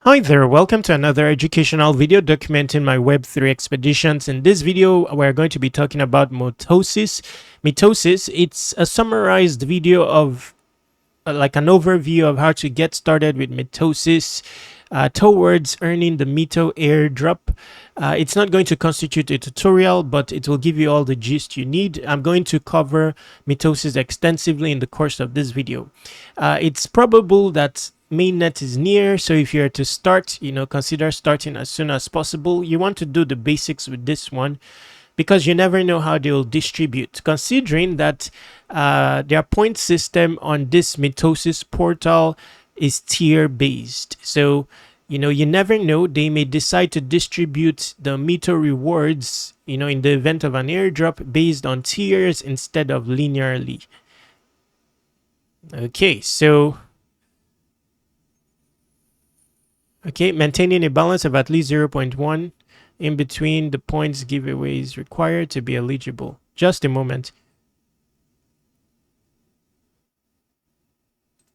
Hi there, welcome to another educational video documenting my Web3 expeditions. In this video, we're going to be talking about mitosis. Mitosis, it's a summarized video of like an overview of how to get started with mitosis towards earning the MITO Airdrop. It's not going to constitute a tutorial, but it will give you all the gist you need. I'm going to cover mitosis extensively in the course of this video. It's probable that mainnet is near, so if you're to start, consider starting as soon as possible. You want to do the basics with this one because you never know how they'll distribute, considering that their point system on this mitosis portal is tier based. So you never know, they may decide to distribute the MITO rewards in the event of an airdrop based on tiers instead of linearly. Okay, maintaining a balance of at least 0.1 in between the points giveaways required to be eligible. Just a moment.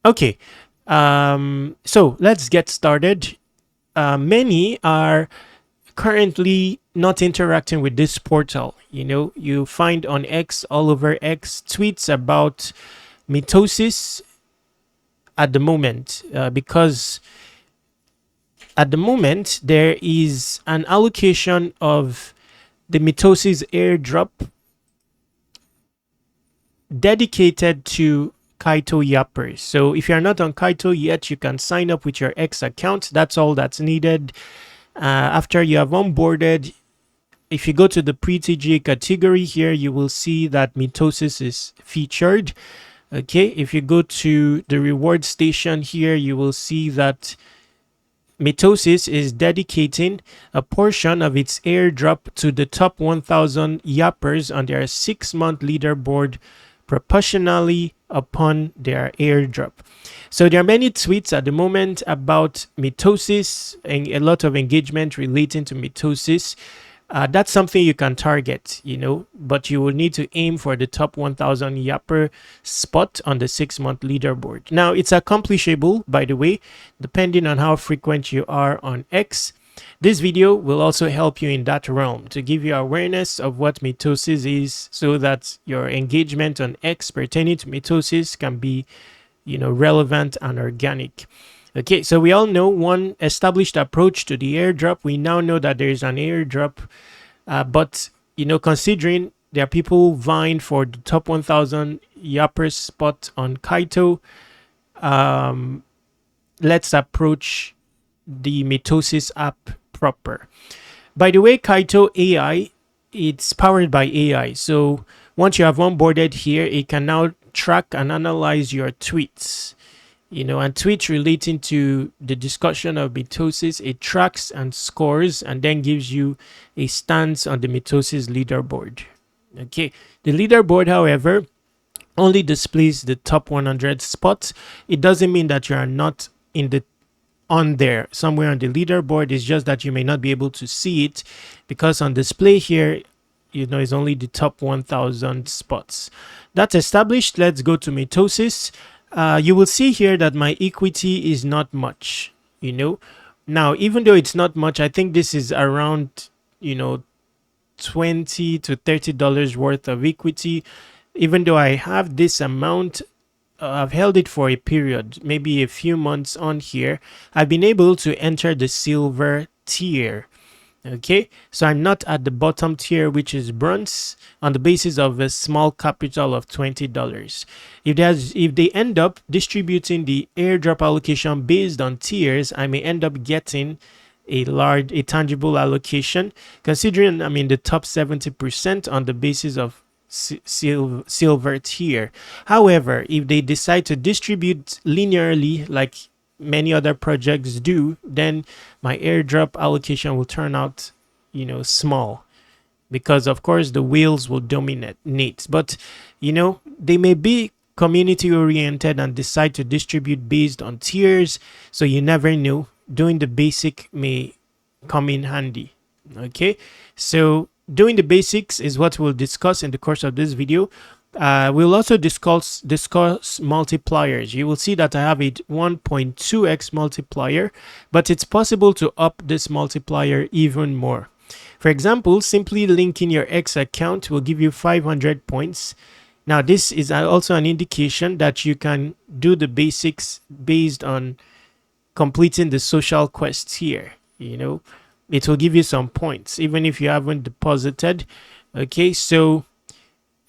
Okay, so let's get started. Many are currently not interacting with this portal. You find on X, all over X, tweets about mitosis at the moment because at the moment there is an allocation of the Mitosis Airdrop dedicated to Kaito Yappers. So if you're not on Kaito yet, you can sign up with your X account. That's all that's needed. After you have onboarded, if you go to the pre-TGA category here, you will see that mitosis is featured. Okay, if you go to the reward station here, you will see that mitosis is dedicating a portion of its airdrop to the top 1,000 yappers on their 6-month leaderboard proportionally upon their airdrop. So there are many tweets at the moment about mitosis and a lot of engagement relating to mitosis. That's something you can target, but you will need to aim for the top 1,000 yapper spot on the 6-month leaderboard. Now, it's accomplishable, by the way, depending on how frequent you are on X. This video will also help you in that realm to give you awareness of what mitosis is so that your engagement on X pertaining to mitosis can be, relevant and organic. Okay, so we all know one established approach to the airdrop. We now know that there is an airdrop, but considering there are people vying for the top 1,000 yapper spot on Kaito, let's approach the mitosis app proper. By the way, Kaito AI, it's powered by AI. So once you have onboarded here, it can now track and analyze your tweets. And tweets relating to the discussion of mitosis, it tracks and scores and then gives you a stance on the mitosis leaderboard. Okay, the leaderboard, however, only displays the top 100 spots. It doesn't mean that you are not on there somewhere on the leaderboard. It's just that you may not be able to see it because on display here, is only the top 1,000 spots. That's established. Let's go to mitosis. You will see here that my equity is not much, Now, even though it's not much, I think this is around, $20 to $30 worth of equity. Even though I have this amount, I've held it for a period, maybe a few months on here. I've been able to enter the silver tier. Okay, so I'm not at the bottom tier, which is bronze, on the basis of a small capital of $20. If they end up distributing the airdrop allocation based on tiers, I may end up getting a tangible allocation, considering I'm in the top 70% on the basis of silver tier. However, if they decide to distribute linearly like many other projects do, then my airdrop allocation will turn out small, because of course the whales will dominate. But they may be community oriented and decide to distribute based on tiers, so you never know. Doing the basic may come in handy. Okay, so doing the basics is what we'll discuss in the course of this video. We'll also discuss multipliers. You will see that I have a 1.2x multiplier, but it's possible to up this multiplier even more. For example, simply linking your X account will give you 500 points. Now, this is also an indication that you can do the basics based on completing the social quests here. It will give you some points, even if you haven't deposited. Okay, so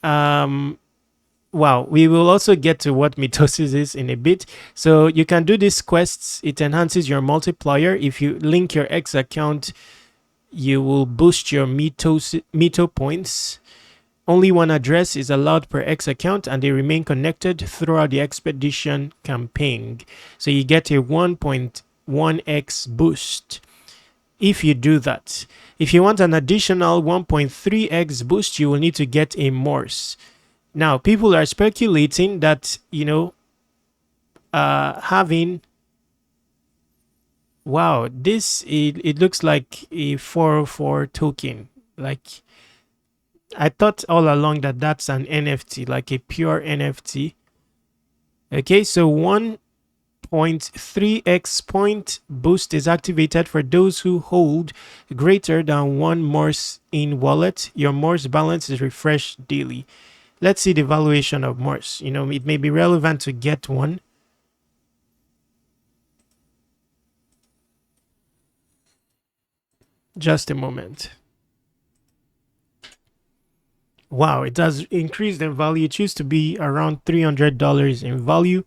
wow, we will also get to what mitosis is in a bit. So you can do these quests. It enhances your multiplier. If you link your X account, you will boost your MITO points. Only one address is allowed per X account, and they remain connected throughout the expedition campaign. So you get a 1.1x boost if you do that. If you want an additional 1.3x boost, you will need to get a Morse. Now, people are speculating that, having, wow, it looks like a 404 token. Like, I thought all along that that's an NFT, like a pure NFT. Okay, so 1.3x point boost is activated for those who hold greater than 1 Morse in wallet. Your Morse balance is refreshed daily. Let's see the valuation of Morse. It may be relevant to get one. Just a moment. Wow, it has increased in value. It used to be around $300 in value.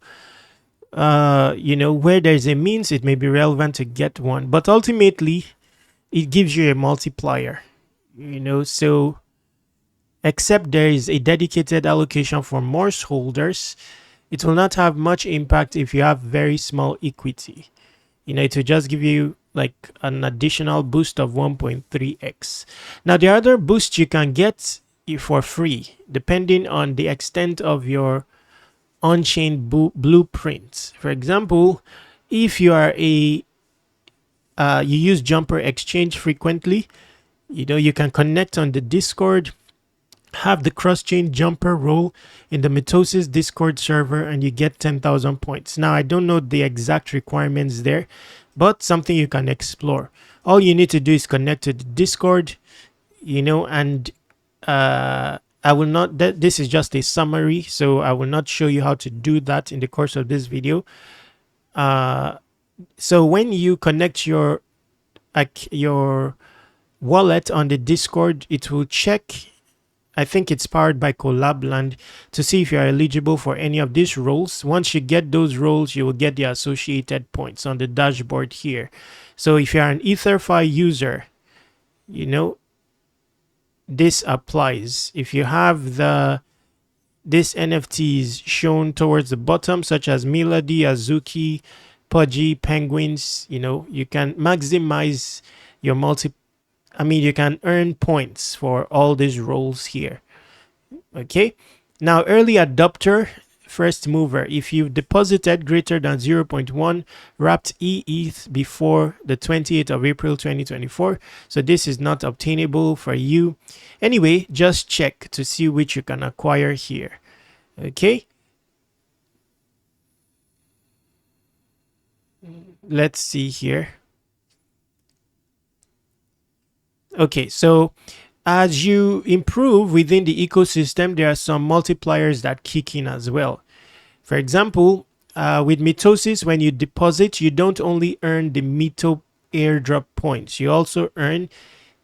Where there's a means, it may be relevant to get one, but ultimately it gives you a multiplier. So except there is a dedicated allocation for Morse holders, it will not have much impact if you have very small equity. It will just give you like an additional boost of 1.3x. Now, the other boost you can get for free, depending on the extent of your on-chain blueprint. For example, if you are you use Jumper Exchange frequently, you can connect on the Discord, have the cross-chain jumper role in the Mitosis Discord server, and you get 10,000 points. Now, I don't know the exact requirements there, but something you can explore. All you need to do is connect to the Discord, and I will not, this is just a summary, so I will not show you how to do that in the course of this video. So when you connect your wallet on the Discord, it will check, I think it's powered by Collabland, to see if you are eligible for any of these roles. Once you get those roles, you will get the associated points on the dashboard here. So if you are an EtherFi user, this applies. If you have these NFTs shown towards the bottom, such as Melody, Azuki, Pudgy, Penguins, you can maximize your you can earn points for all these roles here. Okay. Now, early adopter, first mover. If you've deposited greater than 0.1 wrapped ETH before the 28th of April 2024, so this is not obtainable for you. Anyway, just check to see which you can acquire here. Okay. Let's see here. Okay, so as you improve within the ecosystem, there are some multipliers that kick in as well. For example, with Mitosis, when you deposit, you don't only earn the MITO Airdrop points, you also earn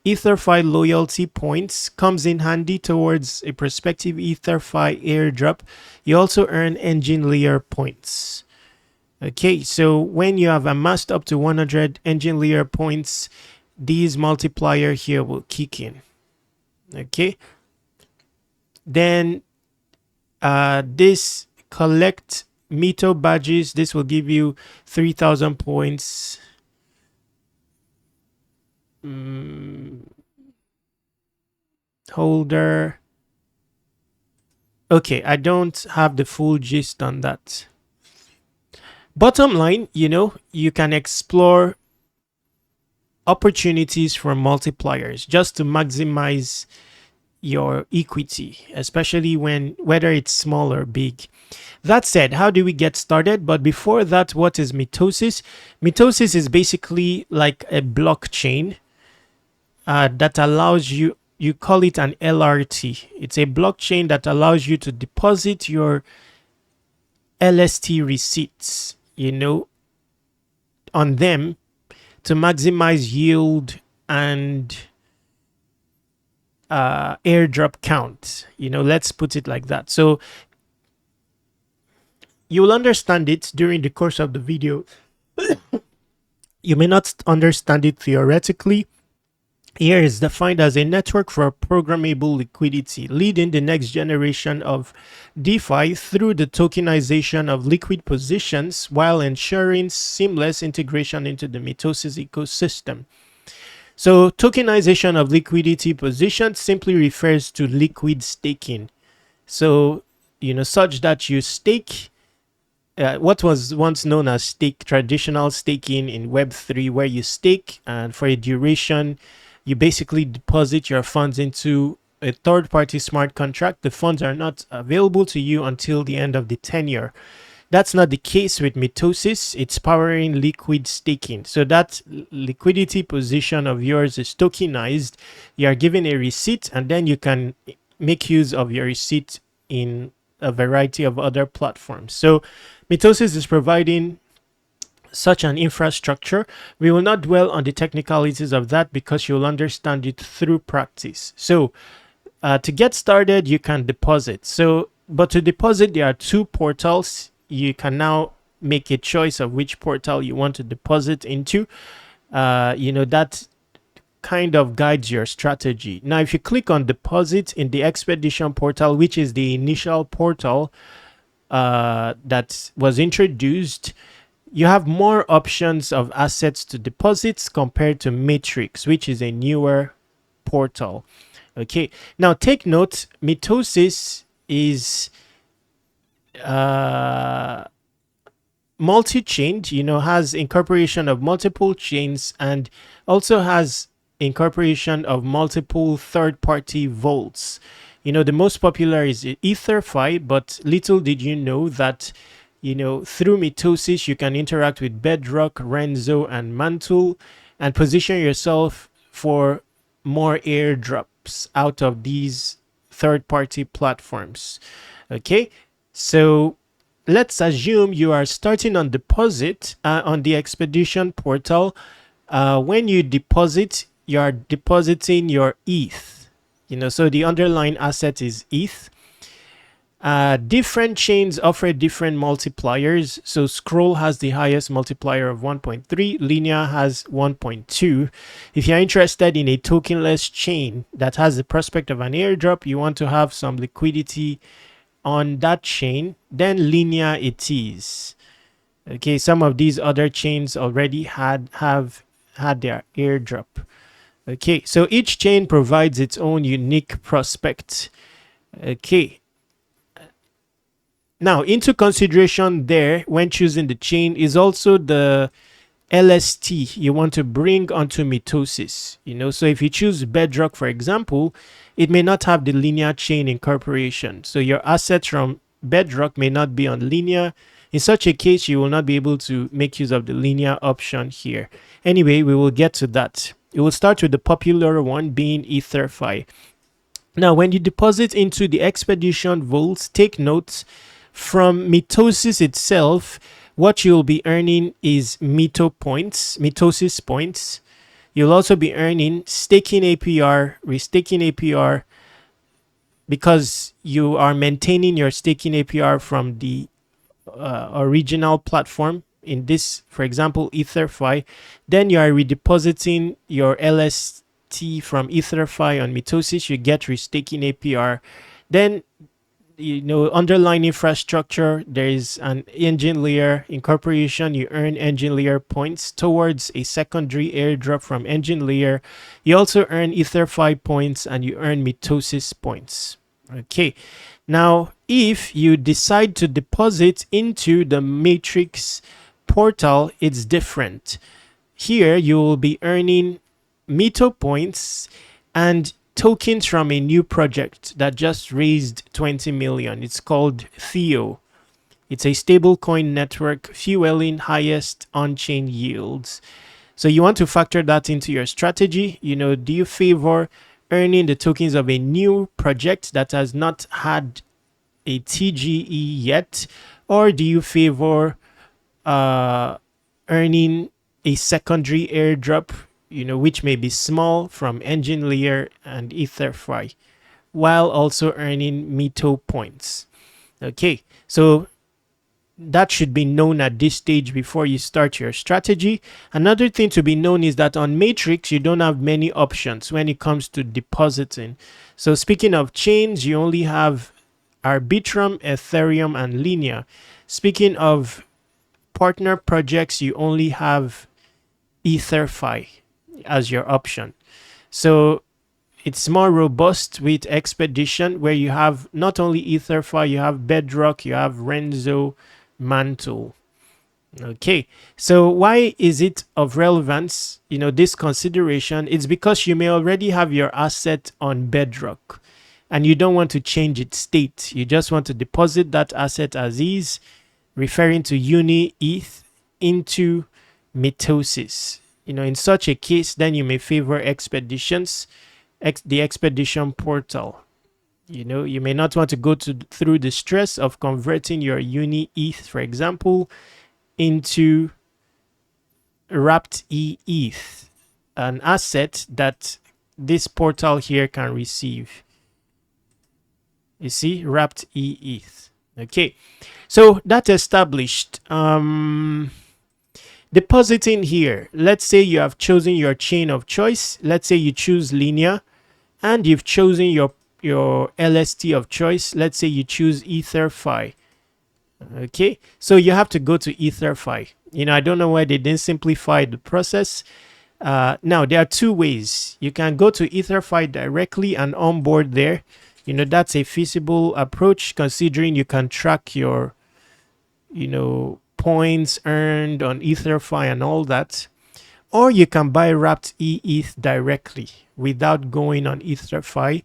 EtherFi loyalty points. Comes in handy towards a prospective EtherFi airdrop. You also earn engine layer points. Okay, so when you have amassed up to 100 engine layer points, these multiplier here will kick in. Okay, then this collect MITO badges. This will give you 3,000 points. Holder. Okay, I don't have the full gist on that. Bottom line, you can explore opportunities for multipliers just to maximize your equity, especially whether it's small or big. That said, how do we get started? But before that, what is mitosis? Mitosis is basically like a blockchain that allows you call it an LRT. It's a blockchain that allows you to deposit your LST receipts, on them to maximize yield and airdrop count. Let's put it like that. So you will understand it during the course of the video. You may not understand it theoretically. Here is defined as a network for programmable liquidity, leading the next generation of DeFi through the tokenization of liquid positions while ensuring seamless integration into the Mitosis ecosystem. So tokenization of liquidity positions simply refers to liquid staking. So, such that you stake what was once known as traditional staking in Web3, where you stake and for a duration, you basically deposit your funds into a third-party smart contract. The funds are not available to you until the end of the tenure. That's not the case with Mitosis. It's powering liquid staking. So that liquidity position of yours is tokenized. You are given a receipt, and then you can make use of your receipt in a variety of other platforms. So Mitosis is providing such an infrastructure. We will not dwell on the technicalities of that because you'll understand it through practice. So to get started, you can deposit. But to deposit, there are two portals. You can now make a choice of which portal you want to deposit into. That kind of guides your strategy. Now, if you click on deposit in the expedition portal, which is the initial portal that was introduced, you have more options of assets to deposits compared to Matrix, which is a newer portal. Okay, now take note, Mitosis is multi-chained, has incorporation of multiple chains and also has incorporation of multiple third-party vaults. The most popular is EtherFi, but little did you know that through Mitosis, you can interact with Bedrock, Renzo, and Mantle and position yourself for more airdrops out of these third-party platforms. Okay, so let's assume you are starting on deposit on the expedition portal. When you deposit, you are depositing your ETH. So the underlying asset is ETH. Different chains offer different multipliers. So Scroll has the highest multiplier of 1.3. Linear has 1.2. If you're interested in a tokenless chain that has the prospect of an airdrop, you want to have some liquidity on that chain, then Linear it is. Okay, some of these other chains already have had their airdrop. Okay, so each chain provides its own unique prospect. Okay. Now, into consideration there when choosing the chain is also the LST you want to bring onto Mitosis. So if you choose Bedrock, for example, it may not have the Linear chain incorporation. So your assets from Bedrock may not be on Linear. In such a case, you will not be able to make use of the Linear option here. Anyway, we will get to that. It will start with the popular one being EtherFi. Now, when you deposit into the Expedition vaults, take note, from Mitosis itself, what you'll be earning is MITO points, Mitosis points. You'll also be earning staking APR, restaking APR, because you are maintaining your staking APR from the original platform. In this, for example, EtherFi. Then you are redepositing your LST from EtherFi on Mitosis. You get restaking APR. Then underlying infrastructure, there is an engine layer incorporation. You earn engine layer points towards a secondary airdrop from engine layer. You also earn EtherFi points and you earn Mitosis points. Okay, now if you decide to deposit into the Matrix portal, it's different. Here you will be earning MITO points, and tokens from a new project that just raised 20 million. It's called Theo. It's a stablecoin network fueling highest on-chain yields. So you want to factor that into your strategy. Do you favor earning the tokens of a new project that has not had a TGE yet, or do you favor earning a secondary airdrop, which may be small from Engine Layer and EtherFi, while also earning MITO points? Okay, so that should be known at this stage before you start your strategy. Another thing to be known is that on Matrix, you don't have many options when it comes to depositing. So speaking of chains, you only have Arbitrum, Ethereum, and Linear. Speaking of partner projects, you only have EtherFi as your option. So it's more robust with Expedition, where you have not only EtherFi, you have Bedrock, you have Renzo, Mantle. Okay, so why is it of relevance, this consideration? It's because you may already have your asset on Bedrock and you don't want to change its state. You just want to deposit that asset as is, referring to Uni ETH into Mitosis. In such a case, then you may favor Expeditions, the Expedition portal. You may not want to go through the stress of converting your Uni ETH, for example, into wrapped ETH, an asset that this portal here can receive. You see, wrapped ETH. Okay, so that's established. Depositing here, let's say you have chosen your chain of choice. Let's say you choose Linear, and you've chosen your LST of choice. Let's say you choose EtherFi. Okay, so you have to go to EtherFi. I don't know why they didn't simplify the process. Now there are two ways. You can go to EtherFi directly and onboard there. That's a feasible approach, considering you can track your points earned on EtherFi and all that. Or you can buy wrapped ETH directly without going on EtherFi.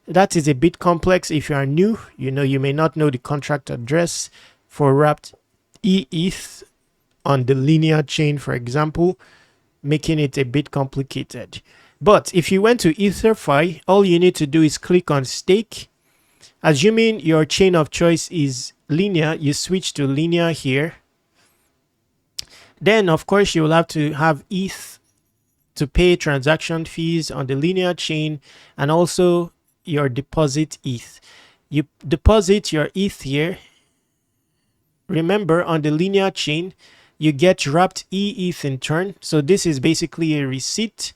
That is a bit complex. If you are new, you may not know the contract address for wrapped ETH on the Linear chain, for example, making it a bit complicated. But if you went to EtherFi, all you need to do is click on stake. Assuming your chain of choice is Linear, you switch to Linear here. Then, of course, you will have to have ETH to pay transaction fees on the Linear chain, and also your deposit ETH. You deposit your ETH here. Remember, on the Linear chain, you get wrapped ETH in turn. So this is basically a receipt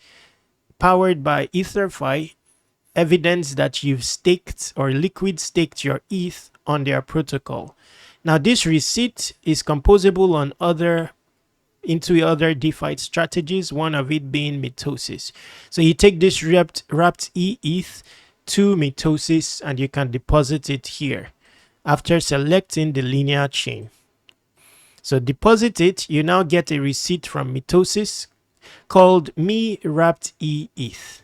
powered by EtherFi, evidence that you've staked or liquid staked your ETH on their protocol. Now, this receipt is composable on into other DeFi strategies, one of it being Mitosis. So you take this wrapped ETH to Mitosis and you can deposit it here after selecting the Linear chain. So deposit it, you now get a receipt from Mitosis called Me Wrapped ETH.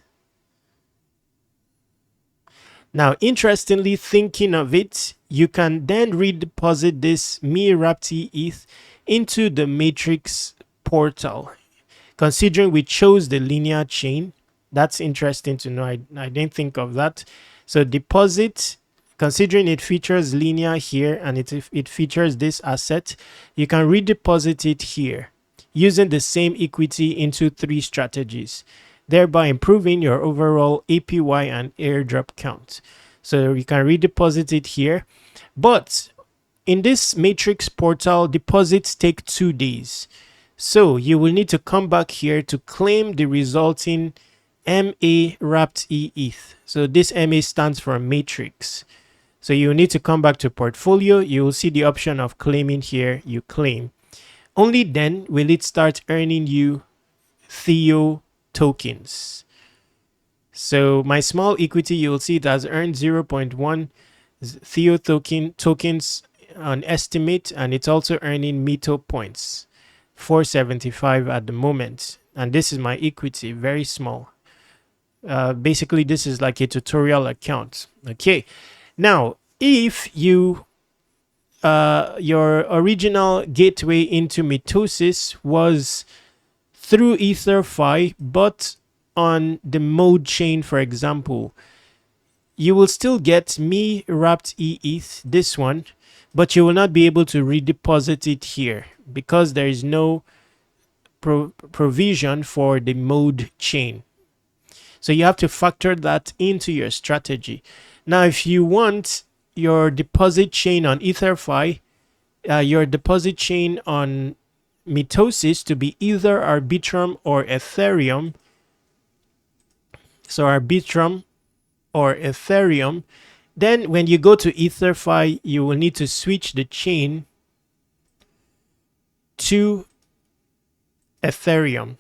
Now, interestingly, thinking of it, you can then redeposit this Me Wrapped ETH into the Matrix portal. Considering we chose the Linear chain, that's interesting to know. I didn't think of that. So deposit, considering it features Linear here and it features this asset, you can redeposit it here using the same equity into 3 strategies, thereby improving your overall APY and airdrop count. So you can redeposit it here. But in this Matrix portal, deposits take 2 days. So you will need to come back here to claim the resulting MA wrapped ETH. So this MA stands for Matrix. So you need to come back to portfolio. You will see the option of claiming here. You claim. Only then will it start earning you Theo tokens. So my small equity, you'll see it has earned 0.1 Theo tokens on estimate, and it's also earning MITO points, 475 at the moment. And this is my equity, very small. Basically, this is like a tutorial account. Okay, now if you your original gateway into Mitosis was through EtherFi, but on the mode chain, for example, you will still get me wrapped ETH, this one, but you will not be able to redeposit it here because there is no provision for the mode chain. So you have to factor that into your strategy. Now, if you want your deposit chain on EtherFi, your deposit chain on Mitosis to be either Arbitrum or Ethereum, so Arbitrum or Ethereum, then when you go to EtherFi, you will need to switch the chain to Ethereum.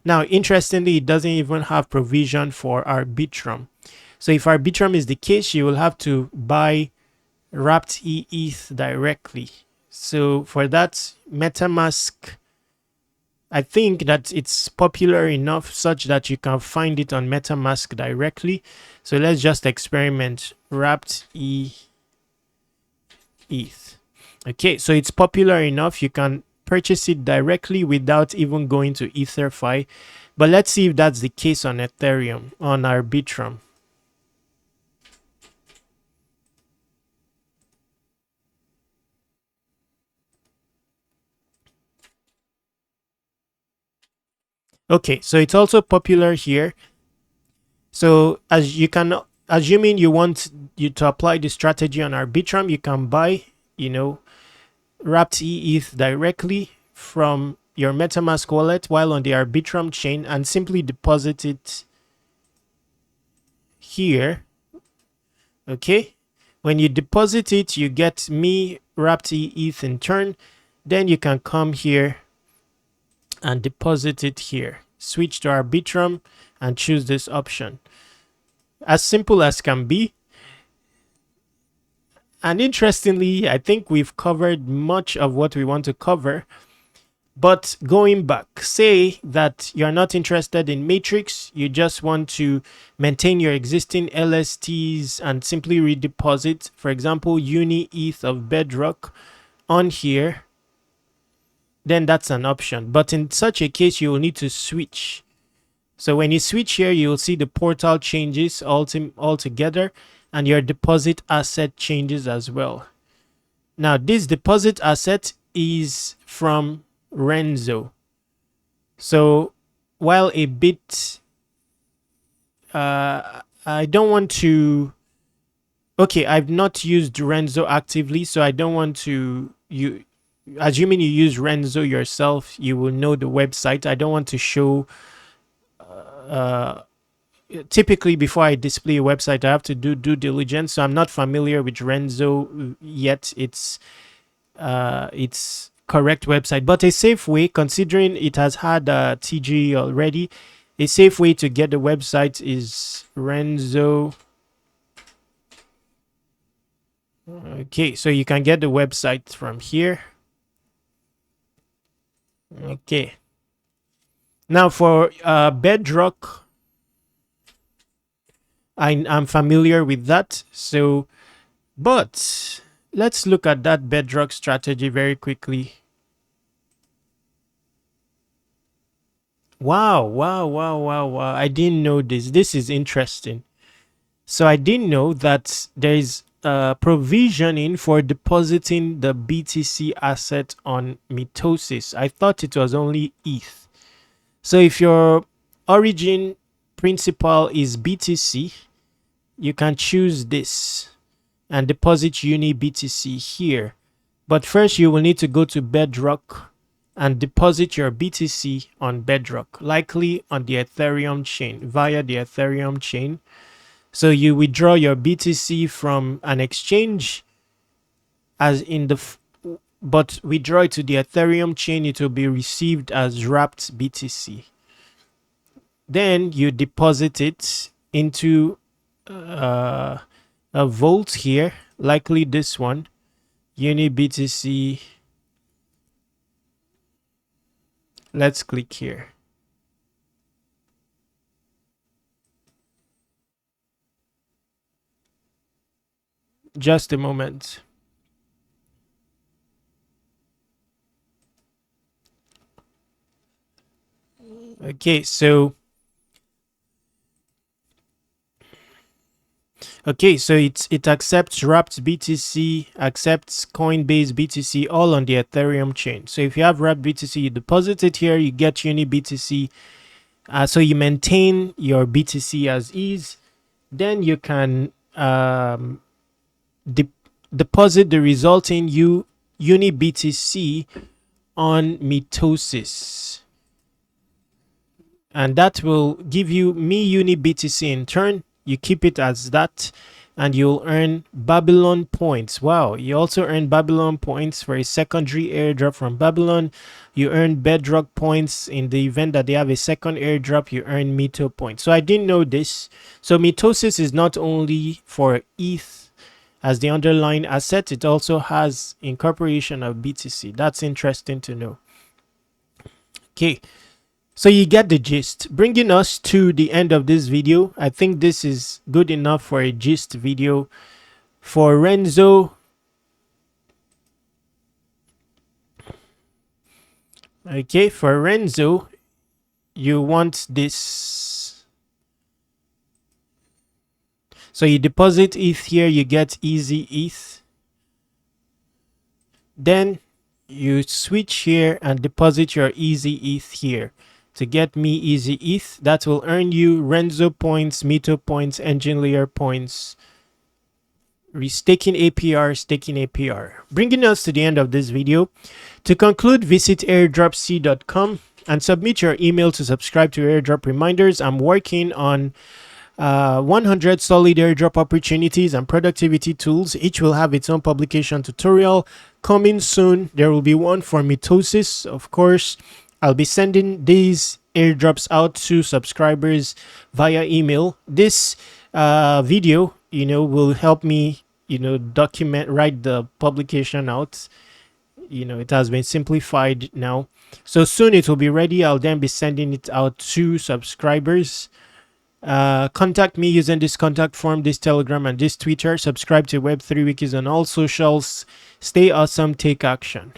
Now, interestingly, it doesn't even have provision for Arbitrum. So if Arbitrum is the case, you will have to buy wrapped ETH directly. So for that, MetaMask, I think that it's popular enough such that you can find it on MetaMask directly. So let's just experiment wrapped ETH. Okay, so it's popular enough. You can purchase it directly without even going to EtherFi. But let's see if that's the case on Ethereum, on Arbitrum. Okay, so it's also popular here. So as you can, assuming you want you to apply the strategy on Arbitrum, you can buy, wrapped ETH directly from your MetaMask wallet while on the Arbitrum chain and simply deposit it here. Okay. When you deposit it, you get me wrapped ETH in turn. Then you can come here and deposit it here. Switch to Arbitrum and choose this option. As simple as can be. And interestingly, I think we've covered much of what we want to cover. But going back, say that you're not interested in Matrix, you just want to maintain your existing LSTs and simply redeposit, for example, Uni ETH of Bedrock on here, then that's an option. But in such a case, you will need to switch. So when you switch here, you will see the portal changes altogether and your deposit asset changes as well. Now, this deposit asset is from Renzo. So while a bit, I don't want to, okay, I've not used Renzo actively, so I don't want to, assuming you use Renzo yourself, you will know the website. I don't want to show, typically before I display a website, I have to do due diligence. So I'm not familiar with Renzo yet. It's correct website, but a safe way, considering it has had a TG already, a safe way to get the website is Renzo. Okay, so you can get the website from here. Okay. Now for Bedrock, I'm familiar with that. So, but let's look at that Bedrock strategy very quickly. Wow, wow, wow, wow, wow. I didn't know this. This is interesting. So I didn't know that there is provisioning for depositing the BTC asset on Mitosis. I thought it was only ETH. So if your origin principal is BTC, you can choose this and deposit Uni BTC here. But first you will need to go to Bedrock and deposit your BTC on Bedrock, likely on the Ethereum chain, via the Ethereum chain. So you withdraw your BTC from an exchange as in the, but withdraw it to the Ethereum chain, it will be received as wrapped BTC. Then you deposit it into a vault here, likely this one, Uni BTC. Let's click here. Just a moment. Okay, so it accepts wrapped BTC, accepts Coinbase BTC, all on the Ethereum chain. So if you have wrapped BTC, you deposit it here, you get Uni BTC. So you maintain your BTC as is. Then you can deposit the resulting Uni BTC on Mitosis, and that will give you Uni BTC in turn. You keep it as that, and you'll earn Babylon points. Wow, you also earn Babylon points for a secondary airdrop from Babylon. You earn Bedrock points in the event that they have a second airdrop. You earn MITO points. So I didn't know this. So Mitosis is not only for ETH as the underlying asset, it also has incorporation of BTC. That's interesting to know. Okay, so you get the gist. Bringing us to the end of this video. I think this is good enough for a gist video. For Renzo, okay, for Renzo, you want this. So you deposit ETH here, you get easy ETH. Then you switch here and deposit your easy ETH here to get me easy ETH. That will earn you Renzo points, MITO points, engine layer points, staking APR. Bringing us to the end of this video. To conclude, visit airdropc.com and submit your email to subscribe to airdrop reminders. I'm working on 100 solid airdrop opportunities and productivity tools. Each will have its own publication tutorial coming soon. There will be one for Mitosis, of course. I'll be sending these airdrops out to subscribers via email. This video, will help me, write the publication out. It has been simplified now. So soon it will be ready. I'll then be sending it out to subscribers. Contact me using this contact form, this Telegram, and this Twitter. Subscribe to Web3 Wikis on all socials. Stay awesome. Take action.